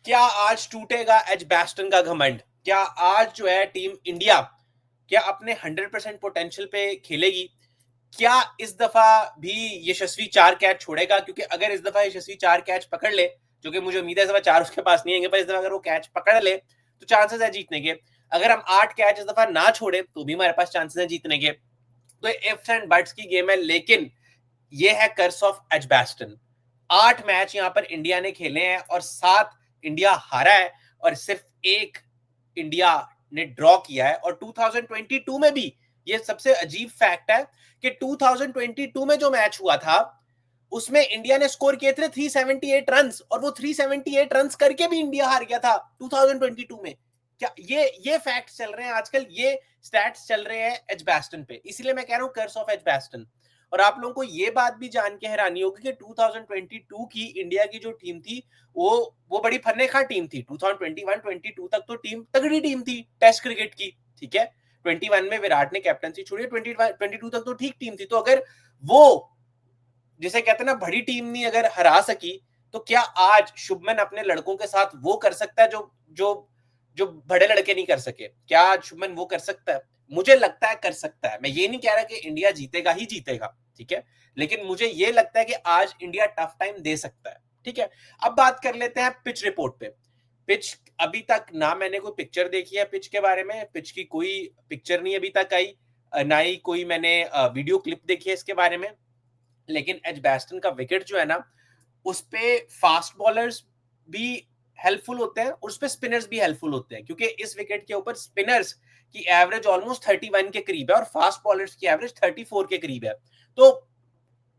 क्या आज टूटेगा एजबैस्टन का घमंड? क्या आज जो है टीम इंडिया क्या अपने 100% पोटेंशियल पे खेलेगी? क्या इस दफा भी यशस्वी 4 कैच छोड़ेगा? क्योंकि अगर इस दफा यशस्वी 4 कैच पकड़ ले, जो कि मुझे उम्मीद है इस दफा 4 उसके पास नहीं आएंगे, पर इस दफा अगर वो कैच पकड़ ले तो चांसेस है जीतने के। अगर हम 8 कैच इस दफा ना छोड़े तो भी हमारे पास चांसेस है जीतने के। तो इफ्स एंड बट्स की गेम है, लेकिन ये है कर्स ऑफ एजबैस्टन। 8 मैच यहां पर इंडिया ने खेले हैं और 7 इंडिया हारा है और सिर्फ एक इंडिया ने ड्रॉ किया है। और 2022 में भी ये सबसे अजीब फैक्ट है कि 2022 में जो मैच हुआ था उसमें इंडिया ने स्कोर किए थे 378 रन, और वो 378 रन करके भी इंडिया हार गया था 2022 में। क्या ये फैक्ट चल रहे हैं आजकल, ये स्टैट्स चल रहे हैं एजबैस्टन पे, इसीलिए मैं कह रहा हूं कर्स ऑफ एजबैस्टन। और आप लोगों को ये बात भी जान के हैरानी होगी कि 2022 की इंडिया की जो टीम थी वो बड़ी फन्ने-खा टीम थी। 2021-22 तक तो टीम तगड़ी टीम थी टेस्ट क्रिकेट की, ठीक है। 21 में विराट ने कैप्टनसी छोड़ी, 22 तक तो ठीक टीम थी। तो अगर वो जिसे कहते हैं ना बड़ी टीम नहीं अगर हरा सकी, तो क्या आज शुभमन अपने लड़कों के साथ वो कर सकता है जो जो जो बड़े लड़के नहीं कर सके? क्या आज शुभमन वो कर सकता है? मुझे लगता है कर सकता है। मैं ये नहीं कह रहा कि इंडिया जीतेगा ही जीतेगा, ठीक है, लेकिन मुझे ये लगता है कि आज इंडिया टफ टाइम दे सकता है, ठीक है। अब बात कर लेते हैं पिच रिपोर्ट पे। पिच अभी तक ना मैंने कोई पिक्चर देखी है पिच के बारे में, पिच की कोई पिक्चर नहीं अभी तक आई, ना ही कोई मैंने वीडियो क्लिप देखी है इसके बारे में। लेकिन एजबैस्टन का विकेट जो है ना, उस पे फास्ट बॉलर्स भी हेल्पफुल होते हैं और उस पे स्पिनर्स भी हेल्पफुल होते हैं, क्योंकि इस विकेट के ऊपर स्पिनर्स की एवरेज ऑलमोस्ट 31 के करीब है और फास्ट बॉलर्स की एवरेज 34 के करीब है। तो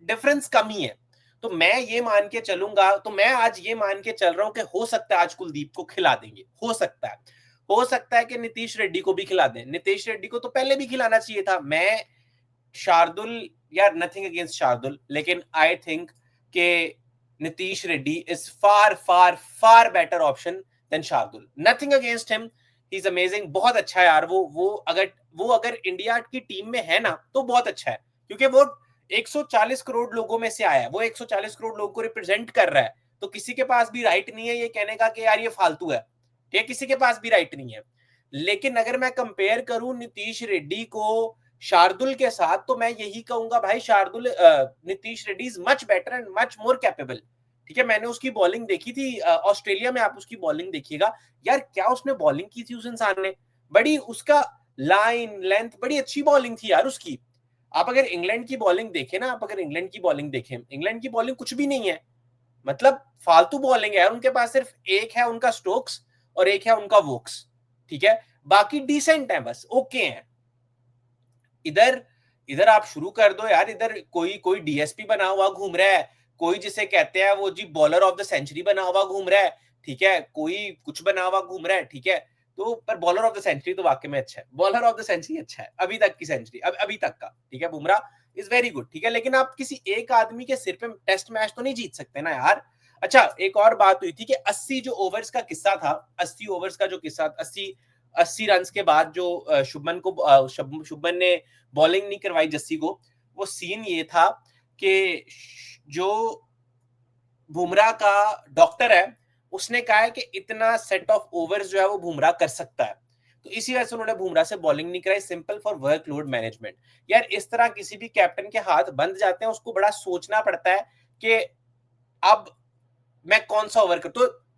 डिफरेंस कम ही है। तो मैं ये मान के चलूंगा, तो मैं आज ये मान के चल रहा हूं कि हो सकता है आज कुलदीप को खिला देंगे, हो सकता है कि नीतीश रेड्डी को भी खिला दें। नीतीश रेड्डी को तो पहले भी खिलाना चाहिए था। मैं शार्दुल, यार नथिंग अगेंस्ट शार्दुल, लेकिन आई थिंक कि Nitish Reddy is far far far better option than Shardul. Nothing against him, he is amazing, बहुत अच्छा है यार। वो अगर इंडिया की टीम में है ना तो बहुत अच्छा है, क्योंकि वो 140 करोड़ लोगों में से आया है, वो 140 करोड़ लोगों को रिप्रेजेंट कर रहा है। तो किसी के पास भी राइट नहीं है ये कहने का कि यार ये फालतू है, ठीक है, किसी के पास भी राइट नहीं है। लेकिन अगर मैं कंपेयर करूं नीतीश रेड्डी को शार्दुल के साथ, तो मैं यही कहूंगा भाई Shardul, Nitish Reddy is much better and much more capable, ठीक है। मैंने उसकी बॉलिंग देखी थी ऑस्ट्रेलिया में, आप उसकी बॉलिंग देखिएगा यार, क्या उसने बॉलिंग की थी उस इंसान ने, बड़ी उसका लाइन लेंथ बड़ी अच्छी बॉलिंग थी यार उसकी। आप अगर इंग्लैंड की बॉलिंग देखें ना, आप अगर इंग्लैंड की बॉलिंग देखें, इंग्लैंड की बॉलिंग कुछ भी नहीं है, मतलब फालतू बॉलिंग है यार उनके पास। सिर्फ एक है उनका स्टोक्स और एक है उनका वोक्स, ठीक है, बाकी डिसेंट है, बस ओके है। इधर इधर आप शुरू कर दो यार, इधर कोई कोई डीएसपी बना हुआ घूम रहा है, कोई जिसे कहते हैं वो जी बॉलर ऑफ द सेंचुरी बना हुआ घूम रहा है, ठीक है, कोई कुछ बना हुआ घूम रहा है, ठीक है। तो पर बॉलर ऑफ द सेंचुरी तो वाकई में अच्छा है, बॉलर ऑफ द सेंचुरी अच्छा है अभी तक की सेंचुरी, अभी तक का, ठीक है, बुमराह इज वेरी गुड, ठीक है। लेकिन आप किसी एक आदमी के सिर पे टेस्ट मैच तो नहीं जीत सकते ना यार। अच्छा, एक और बात हुई थी कि 80 जो ओवर्स का किस्सा था, 80 ओवर्स का जो किस्सा, 80 रन के बाद जो शुभमन ने बॉलिंग नहीं करवाई जस्सी को, वो सीन ये था कि जो बुमराह का डॉक्टर है उसने कहा है कि इतना सेट ऑफ ओवर्स जो है वो बुमराह कर सकता है, तो इसी वजह से उन्होंने बुमराह से बॉलिंग नहीं कराई, सिंपल फॉर वर्कलोड मैनेजमेंट। यार इस तरह किसी भी कैप्टन के हाथ बंद जाते हैं, उसको बड़ा सोचना पड़ता है कि अब मैं कौन सा ओवर कर,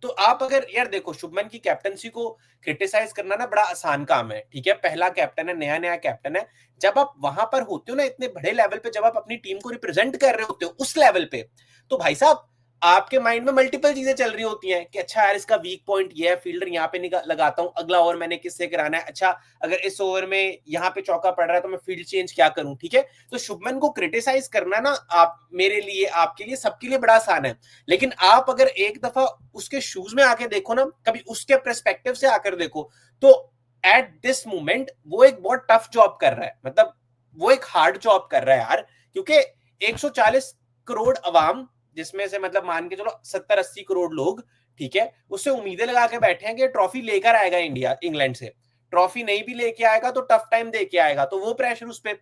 तो आप अगर यार देखो शुभमन की कैप्टनसी को क्रिटिसाइज करना ना बड़ा आसान काम है, ठीक है, पहला कैप्टन है, नया नया कैप्टन है। जब आप वहां पर होते हो ना इतने बड़े लेवल पे, जब आप अपनी टीम को रिप्रेजेंट कर रहे होते हो उस लेवल पे, तो भाई साहब आपके माइंड में मल्टीपल चीजें चल रही होती हैं कि अच्छा यार इसका वीक पॉइंट ये है, फील्डर यहाँ पे लगाता हूँ, अगला ओवर मैंने किससे कराना है, अच्छा अगर इस ओवर में यहाँ पे चौका पड़ रहा है तो मैं फील्ड चेंज क्या करूं, ठीक है। तो शुभमन को क्रिटिसाइज करना ना आप मेरे लिए, आपके लिए, सबके लिए बड़ा आसान है। लेकिन आप अगर एक दफा उसके शूज में आके देखो ना, कभी उसके पर्सपेक्टिव से आकर देखो, तो एट दिस मोमेंट वो एक बहुत टफ जॉब कर रहा है, मतलब वो एक हार्ड जॉब कर रहा है यार, क्योंकि 140 करोड़ अवाम, जिसमें से मतलब मान के चलो 70-80 करोड़ लोग, ठीक है, उससे उम्मीदें लगा के बैठे हैं कि ट्रॉफी लेकर आएगा इंडिया इंग्लैंड से। ट्रॉफी नहीं भी लेके आएगा तो टफ टाइम दे के आएगा, तो वो प्रेशर उस पर।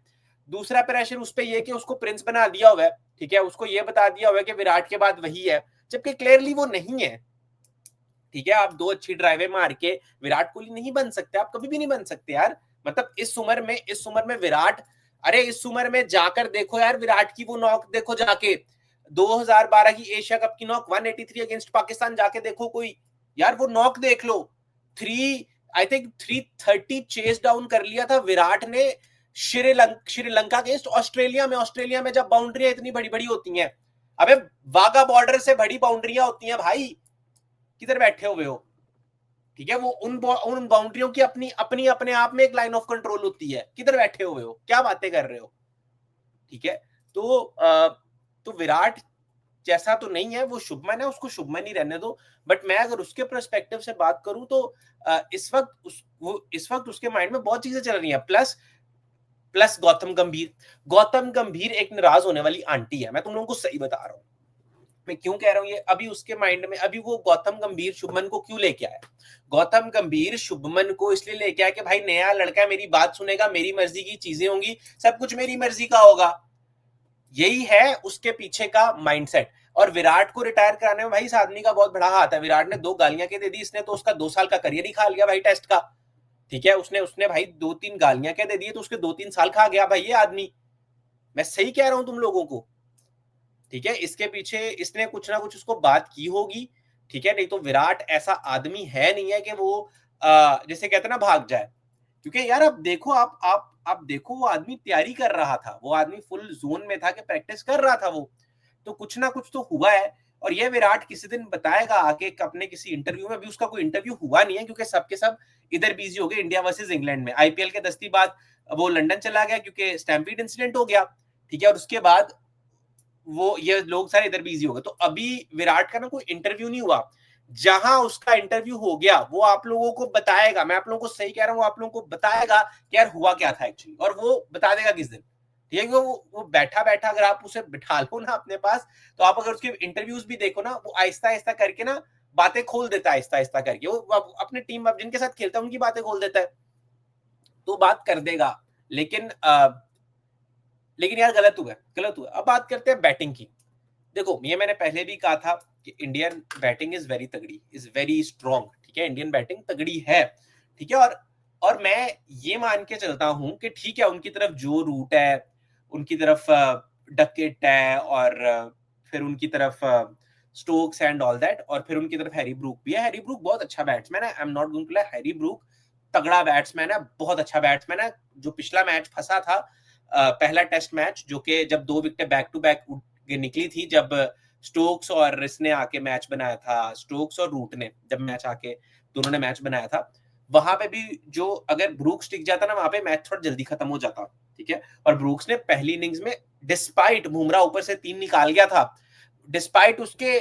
दूसरा प्रेशर उस पर यह कि उसको प्रिंस बना दिया हुआ है, ठीक है, उसको यह बता दिया हुआ है कि विराट के बाद वही है, जबकि क्लियरली वो नहीं है। ठीक है, आप 2 अच्छी ड्राइवें मार के विराट कोहली नहीं बन सकते, आप कभी भी नहीं बन सकते यार। मतलब इस उम्र में विराट, अरे इस उम्र में जाकर देखो यार, विराट की वो नॉक देखो जाके, 2012 की एशिया कप की नॉक 183 अगेंस्ट पाकिस्तान, जाके देखो कोई यार, वो नॉक देख लो। 3 आई थिंक 330 चेस डाउन कर लिया था विराट ने श्रीलंका अगेंस्ट ऑस्ट्रेलिया में जब बाउंड्रियां इतनी बड़ी बड़ी होती हैं, अबे वाघा बॉर्डर से बड़ी बाउंड्रियां होती हैं भाई, किधर बैठे हुए हो? ठीक है, वो उन बाउंड्रियों की अपनी अपनी अपने आप में एक लाइन ऑफ कंट्रोल होती है, किधर बैठे हुए हो, क्या बातें कर रहे हो? ठीक है, तो विराट जैसा तो नहीं है, वो शुभमन है, उसको शुभमन ही रहने दो। बट मैं अगर उसके पर्सपेक्टिव से बात करूं तो इस वक्त उसके माइंड में बहुत चीजें चल रही हैं, प्लस प्लस गौतम गंभीर एक नाराज होने वाली आंटी है, मैं तुम लोगों को सही बता रहा हूं। मैं क्यों कह रहा हूं ये, अभी उसके माइंड में, अभी वो गौतम गंभीर शुभमन को क्यों लेके आया? गौतम गंभीर शुभमन को इसलिए लेके आया कि भाई नया लड़का मेरी बात सुनेगा, मेरी मर्जी की चीजें होंगी, सब कुछ मेरी मर्जी का होगा। यही है उसके पीछे का माइंडसेट। और विराट को रिटायर कराने में भाई इस आदमी का बहुत बड़ा हाथ है। विराट ने 2 गालियां के दे दी, इसने तो उसका 2 साल का करियर ही खा लिया भाई टेस्ट का। ठीक है, उसने उसने भाई 2-3 गालियां क्या दे दी, तो उसके 2-3 साल खा गया भाई ये आदमी। मैं सही कह रहा हूं तुम लोगों को? ठीक है, इसके पीछे इसने कुछ ना कुछ उसको बात की होगी। ठीक है, नहीं तो विराट ऐसा आदमी है नहीं है कि वो जैसे कहते हैं ना भाग जाए। क्योंकि यार अब देखो, आप देखो, वो आदमी तैयारी कर रहा था, वो आदमी फुल जोन में था कि प्रैक्टिस कर रहा था वो, तो कुछ ना कुछ तो हुआ है। और ये विराट किसी दिन बताएगा आके अपने किसी इंटरव्यू में, भी उसका कोई इंटरव्यू हुआ नहीं है क्योंकि सबके सब इधर बिजी हो गए इंडिया वर्सेस इंग्लैंड में। आईपीएल के 10 बाद वो लंदन चला गया क्योंकि स्टैम्पीड इंसिडेंट हो गया। ठीक है, और उसके बाद वो ये लोग सारे इधर बिजी हो गए, तो अभी विराट का ना कोई इंटरव्यू नहीं हुआ। जहां उसका इंटरव्यू हो गया वो आप लोगों को बताएगा, मैं आप लोगों को सही कह रहा हूं, वो आप लोगों को बताएगा कि यार हुआ क्या था एक्चुअली, और वो बता देगा किस दिन। ठीक है, वो बैठा बैठा अगर आप उसे बिठा लो ना अपने पास, तो आप अगर उसके इंटरव्यूज भी देखो ना, वो आहिस्ता आहिस्ता करके ना बातें खोल देता है, आहिस्ता आहिस्ता करके वो अपने टीम जिनके साथ खेलता है उनकी बातें खोल देता है, तो बात कर देगा। लेकिन लेकिन यार गलत हुआ। अब बात करते हैं बैटिंग की। देखो, ये मैंने पहले भी कहा था कि इंडियन बैटिंग इज वेरी तगड़ी, इज वेरी स्ट्रॉन्ग। ठीक है, इंडियन बैटिंग तगड़ी है। ठीक है, और मैं ये मान के चलता हूं कि ठीक है, उनकी तरफ जो रूट है, उनकी तरफ डकेट है, और फिर उनकी तरफ स्टोक्स एंड ऑल दैट, और फिर उनकी तरफ हैरी ब्रूक भी है। हैरी ब्रूक बहुत अच्छा बैट्समैन है, I am not going to lie, Harry Brook तगड़ा बैट्समैन है, बहुत अच्छा बैट्समैन है। जो पिछला मैच फंसा था, पहला टेस्ट मैच, जो कि जब 2 विकेट बैक टू बैक निकली थी, जब स्टोक्स और इसने आके मैच बनाया था, स्टोक्स और रूट ने जब मैच आके दोनों ने मैच बनाया था, वहां पे भी जो अगर ब्रूक्स टिक जाता ना, वहां पे मैच थोड़ा जल्दी खत्म हो जाता। ठीक है, और ब्रूक्स ने पहली इनिंग्स में, डिस्पाइट बुमराह ऊपर से 3 निकाल गया था, डिस्पाइट उसके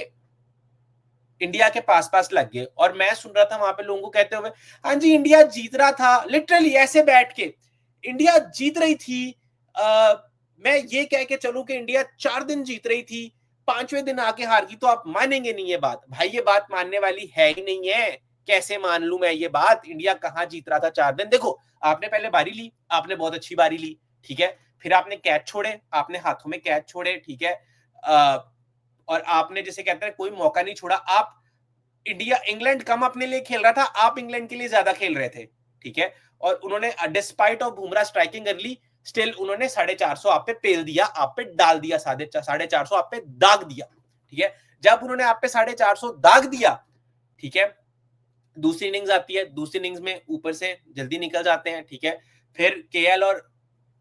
इंडिया के पास पास लग गए। और मैं सुन रहा था वहां पे लोगों को कहते हुए, हाँ जी इंडिया जीत रहा था, लिटरली ऐसे बैठ के इंडिया जीत रही थी। मैं ये कह के चलूं कि इंडिया 4 दिन जीत रही थी, 5वें दिन आके हार गई, तो आप मानेंगे नहीं ये बात? भाई ये बात मानने वाली है ही नहीं है। कैसे मान लू मैं ये बात? इंडिया कहाँ जीत रहा था 4 दिन? देखो, आपने पहले बारी ली, आपने बहुत अच्छी बारी ली। ठीक है, फिर आपने कैच छोड़े, आपने हाथों में कैच छोड़े। ठीक है, और आपने जैसे कहते हैं कोई मौका नहीं छोड़ा। आप इंडिया इंग्लैंड कम अपने लिए खेल रहा था, आप इंग्लैंड के लिए ज्यादा खेल रहे थे। ठीक है, और उन्होंने डिस्पाइट ऑफ बुमराह स्ट्राइकिंग कर ली, स्टिल उन्होंने 450 आप पे पेल दिया, आप पे डाल दिया, 450 आप पे दाग दिया। ठीक है, जब उन्होंने आप पे 450 दाग दिया, ठीक है, दूसरी इनिंग्स आती है, दूसरी इनिंग्स में ऊपर से जल्दी निकल जाते हैं। ठीक है, फिर केएल और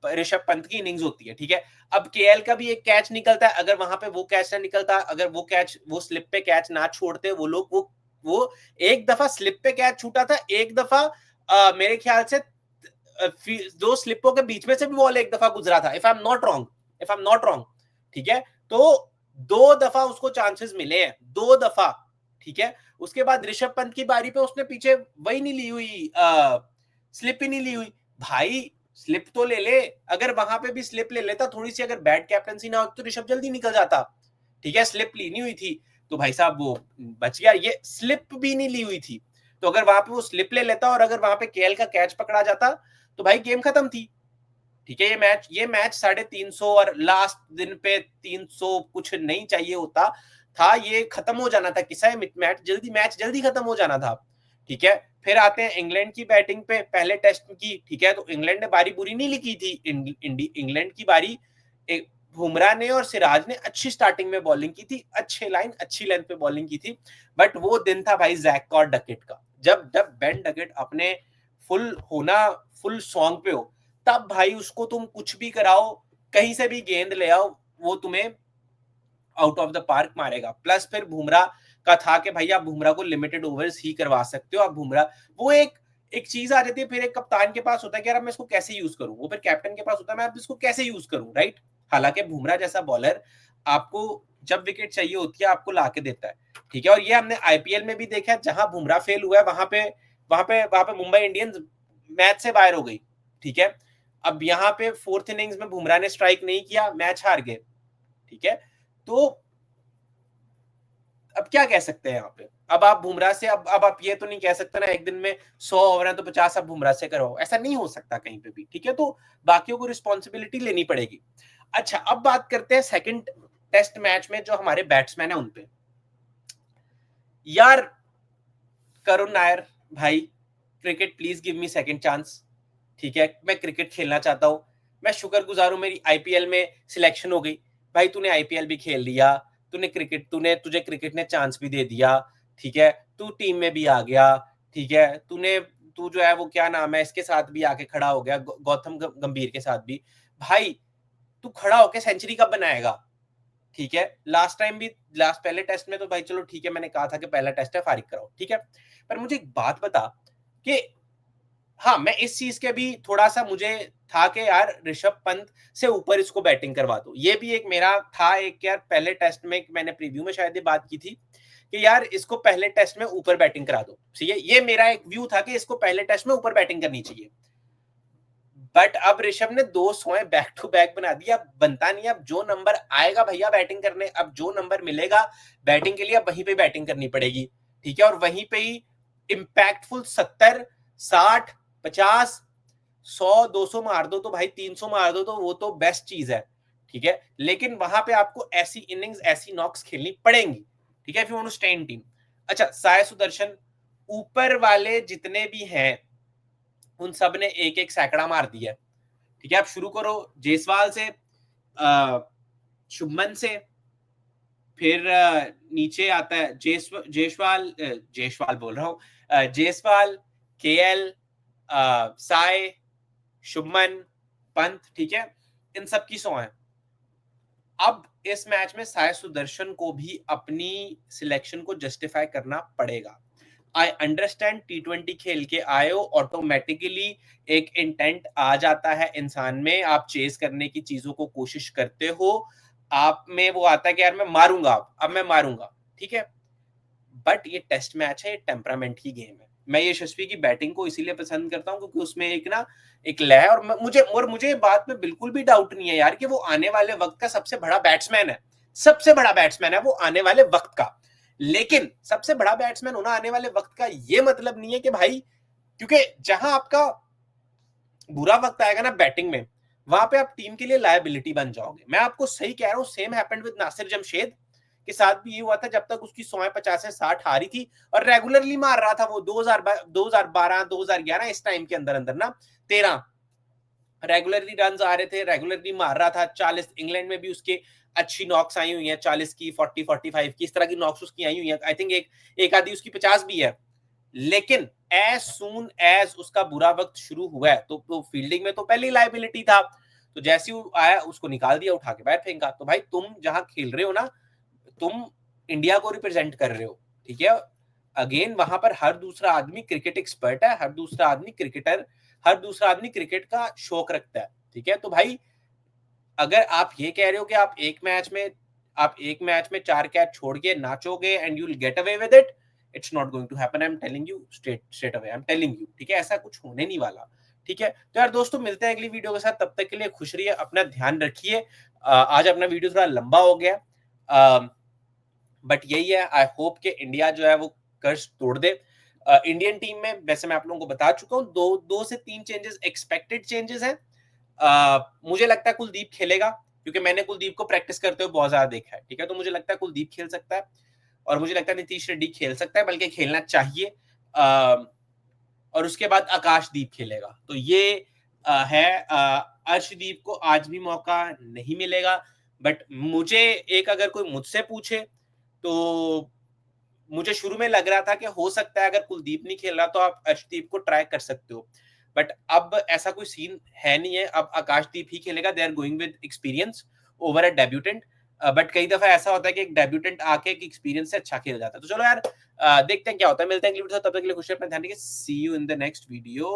ऋषभ पंत की इनिंग्स होती है। ठीक है, अब केएल का भी एक कैच निकलता है, अगर वहां पे वो कैच ना निकलता, अगर वो स्लिप पे कैच ना छोड़ते वो लोग, वो एक दफा स्लिप पे कैच छूटा था, एक दफा मेरे ख्याल से 2 स्लिपों के बीच में से भी बॉल एक दफा गुजरा था, if I am not wrong. ठीक है, तो 2 दफा उसको चांसेस मिले हैं, 2 दफा। ठीक है, उसके बाद ऋषभ पंत की बारी पे उसने पीछे वही नहीं ली हुई, स्लिप ही नहीं ली हुई। भाई स्लिप तो ले ले, अगर वहां पे भी स्लिप ले लेता, थोड़ी सी अगर बैड कैप्टनसी ना हो तो ऋषभ जल्दी निकल जाता। ठीक है, स्लिप ली नहीं हुई थी, तो भाई साहब वो बच गया। ये स्लिप भी नहीं ली हुई थी, तो अगर वहां पे वो स्लिप ले लेता और अगर वहां पे केएल का कैच पकड़ा जाता, तो भाई गेम खत्म थी। ठीक है, ये मैच 350 और लास्ट दिन पे 300 कुछ नहीं चाहिए होता था, ये खत्म हो जाना था, किसा है मैच जल्दी खत्म हो जाना था, ठीक है। फिर आते हैं इंग्लैंड की बैटिंग पे, पहले टेस्ट की, ठीक है, तो इंग्लैंड ने बारी बुरी नहीं लिखी थी, इंग्लैंड की बारी, बुमराह ने और सिराज ने अच्छी स्टार्टिंग में बॉलिंग की थी, अच्छे लाइन अच्छी लेंथ पे बॉलिंग की थी, बट वो दिन था भाई जैक और डकेट का, जब जब बेन डकेट अपने फुल सॉन्ग पे हो, तब भाई उसको तुम कुछ भी कराओ, कहीं से भी गेंद ले आओ, वो तुम्हें आउट ऑफ द पार्क मारेगा। प्लस फिर बुमराह का था कि भाई आप बुमराह को लिमिटेड ओवर्स ही करवा सकते हो, आप बुमराह, वो एक एक चीज आ जाती है, फिर एक कप्तान के पास होता है कि यार मैं इसको कैसे यूज करूं, वो फिर कैप्टन के पास होता है मैं इसको कैसे यूज करूं, राइट। हालांकि बुमराह जैसा बॉलर आपको जब विकेट चाहिए होती है आपको लाके देता है, ठीक है। और ये हमने आईपीएल में भी देखा है, जहां बुमराह फेल हुआ है वहां पे मुंबई इंडियंस मैच से बाहर हो गई, ठीक है। अब यहाँ पे फोर्थ इनिंग्स में बुमराह ने स्ट्राइक नहीं किया, मैच हार गए, ठीक है। तो अब क्या कह सकते हैं यहाँ पे, अब आप बुमराह से, अब आप ये तो नहीं कह सकते ना एक दिन में 100 ओवर है तो 50 आप बुमराह से करवाओ, ऐसा नहीं हो सकता कहीं पे भी, ठीक है। तो बाकियों को रिस्पॉन्सिबिलिटी लेनी पड़ेगी। अच्छा, अब बात करते हैं सेकंड टेस्ट मैच में जो हमारे बैट्समैन है उनपे। यार करुण नायर भाई, cricket please give me second chance, ठीक है, मैं क्रिकेट खेलना चाहता हूं, मैं शुक्रगुजार हूं मेरी आईपीएल में सिलेक्शन हो गई। भाई तूने आईपीएल भी खेल लिया, तुझे क्रिकेट ने चांस भी दे दिया, ठीक है, तू टीम में भी आ गया, ठीक है, तू जो है वो क्या नाम है इसके साथ भी आके खड़ा हो गया, गौतम गंभीर के साथ भी। भाई तू खड़ा होके सेंचुरी कब बनाएगा, ठीक है। लास्ट पहले टेस्ट में तो भाई चलो ठीक है, मैंने कहा था कि पहला टेस्ट है फारिग कराओ, ठीक है। पर मुझे एक बात बता कि हाँ, मैं इस चीज के भी थोड़ा सा मुझे था कि यार ऋषभ पंत से ऊपर इसको बैटिंग करवा दो, ये भी एक मेरा था एक, यार पहले टेस्ट में मैंने प्रीव्यू में शायद ये बात की थी कि यार इसको पहले टेस्ट में ऊपर बैटिंग करा दो, ठीक है, ये मेरा एक व्यू था कि इसको पहले टेस्ट में ऊपर बैटिंग करनी चाहिए। बट अब ऋषभ ने 200 बैक टू बैक बना दिया, बनता नहीं, अब जो नंबर आएगा भैया बैटिंग करने, अब जो नंबर मिलेगा बैटिंग के लिए, अब वहीं पे बैटिंग करनी पड़ेगी, ठीक है। और वहीं पे ही इंपैक्टफुल 70, 60, 50, 100, 200 मार दो तो भाई 300 मार दो तो वो तो बेस्ट चीज है, ठीक है। लेकिन वहां पे आपको ऐसी इनिंग्स ऐसी नॉक्स खेलनी पड़ेंगी, ठीक है, if you want to stay in team. अच्छा, साय सुदर्शन, ऊपर वाले जितने भी हैं उन सब ने एक एक सैकड़ा मार दिया, ठीक है। आप शुरू करो जायसवाल से, शुभमन से, फिर नीचे आता है जायसवाल बोल रहा हूँ, जायसवाल, केएल, साय, शुभमन, पंत, ठीक है, इन सब की 100 है। अब इस मैच में साय सुदर्शन को भी अपनी सिलेक्शन को जस्टिफाई करना पड़ेगा। आई अंडरस्टैंड, T20 खेल के आए हो, ऑटोमेटिकली एक इंटेंट आ जाता है इंसान में, आप चेस करने की चीजों को कोशिश करते हो, आप में वो आता है कि यार मैं मारूंगा, अब मैं मारूंगा, ठीक है। बट ये टेस्ट मैच है, ये टेम्परामेंट की गेम है। मैं यशस्वी की बैटिंग को इसीलिए पसंद करता हूं क्योंकि उसमें एक लय, और मुझे बात में बिल्कुल भी डाउट नहीं है यार कि वो आने वाले वक्त का सबसे बड़ा बैट्समैन है, सबसे बड़ा बैट्समैन है वो आने वाले वक्त का। लेकिन सबसे बड़ा बैट्समैन होना आने वाले वक्त का ये मतलब नहीं है कि भाई, क्योंकि जहां आपका बुरा वक्त आएगा ना बैटिंग में, वहां पे आप टीम के लिए लायबिलिटी बन जाओगे। मैं आपको सही कह रहा हूं, same happened with Nasir Jamshed के साथ भी ये हुआ था, जब तक उसकी 100, 50 से 60 हारी थी और रेगुलरली मार रहा था वो 2012, 2011 इस टाइम के अंदर अंदर ना 13 रेगुलरली रन आ रहे थे, रेगुलरली मार रहा था 40। इंग्लैंड में भी उसके अच्छी नॉक्स आई हुई हैं, 40 की, 40, 45 की, इस तरह की नॉक्स उसकी आई हुई हैं। आई थिंक एक आधी उसकी 50 भी है। लेकिन एज सून एज उसका बुरा वक्त शुरू हुआ है तो फील्डिंग में तो पहले ही लाइबिलिटी था, तो जैसे ही आया उसको निकाल दिया, उठा के बाहर फेंका। तो भाई तुम जहां खेल रहे हो ना, तुम इंडिया को रिप्रेजेंट कर रहे हो, ठीक है। अगेन वहां पर हर दूसरा आदमी क्रिकेट एक्सपर्ट है, हर दूसरा आदमी क्रिकेटर, हर दूसरा आदमी क्रिकेट का शौक रखता है, ठीक है। तो भाई अगर आप ये कह रहे हो कि आप एक मैच में 4 कैच छोड़ के नाचोगे and you will get away with it, it's not going to happen, I am telling you straight away, I am telling you, ठीक है, ऐसा कुछ होने नहीं वाला, ठीक है। तो यार दोस्तों, मिलते हैं अगली वीडियो के साथ, तब तक के लिए खुश रहिए, अपना ध्यान रखिए। आज अपना वीडियो थोड़ा लंबा हो गया, बट यही है, आई होप कि इंडिया जो है वो कर्ज तोड़ दे। इंडियन टीम में वैसे मैं आप लोगों को बता चुका हूँ, दो से तीन चेंजेस एक्सपेक्टेड चेंजेस हैं। मुझे लगता है कुलदीप खेलेगा क्योंकि मैंने कुलदीप को प्रैक्टिस करते हुए बहुत ज्यादा देखा है, ठीक है। तो मुझे लगता है कुलदीप खेल सकता है और मुझे लगता है नीतीश रेड्डी खेल सकता है, बल्कि खेलना चाहिए। और उसके बाद आकाशदीप खेलेगा। तो ये है, अर्शदीप को आज भी मौका नहीं मिलेगा। बट मुझे एक, अगर कोई मुझसे पूछे तो मुझे शुरू में लग रहा था कि हो सकता है अगर कुलदीप नहीं खेल रहा तो आप अर्शदीप को ट्राई कर सकते हो, बट अब ऐसा कोई सीन है नहीं है। अब आकाशदीप ही खेलेगा। They are going with experience over a debutant. But कई दफा ऐसा होता है कि एक डेब्यूटेंट आके एक एक्सपीरियंस से अच्छा खेल जाता है। तो चलो यार, देखते हैं क्या होता है। मिलते हैं अगली वीडियो, तब तक के लिए खुश रहिए, अपना ध्यान रखिए। See you in the next video.